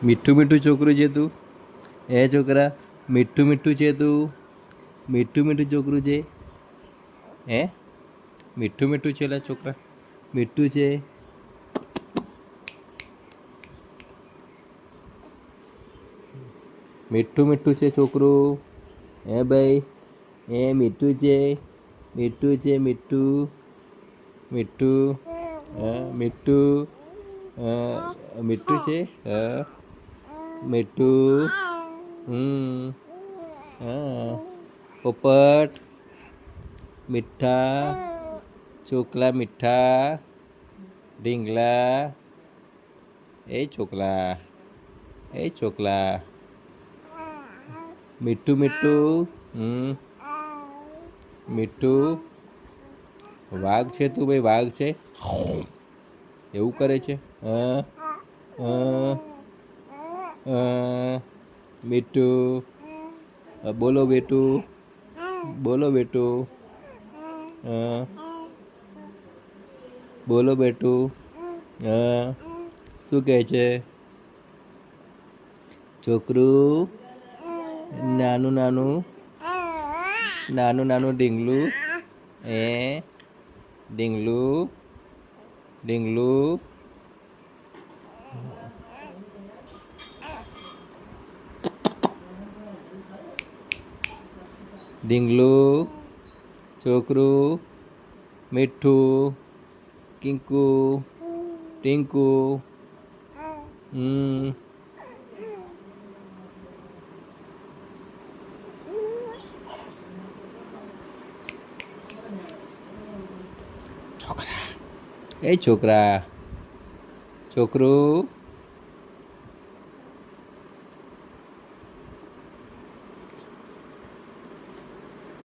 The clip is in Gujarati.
મીઠું મીઠું છોકરું છે તું. એ છોકરા મીઠું મીઠું છે તું. મીઠું મીઠું છોકરું છે. હે મીઠું મીઠું છે લા છોકરા. મીઠું છે. મીઠું મીઠું છે છોકરું. હે ભાઈ એ મીઠું છે. મીઠું છે મીઠું. મીઠું મીઠું મીઠું છે. મીઠું હા પોપટ મીઠા ચોકલા મીઠા ઢીંગલા એ ચોકલા મીઠું મીઠું મીઠું વાઘ છે તું ભાઈ વાઘ છે એવું કરે છે મીઠું બોલો બેટું બોલો બેટું બોલો બેટું શું કહે છે છોકરું નાનું નાનું નાનું નાનું ઢીંગલું ઢીંગલું ઢીંગલું ઢીંગલું છોકરું મીઠું કિંકુ ટીંકુ છોકરા એ છોકરા છોકરું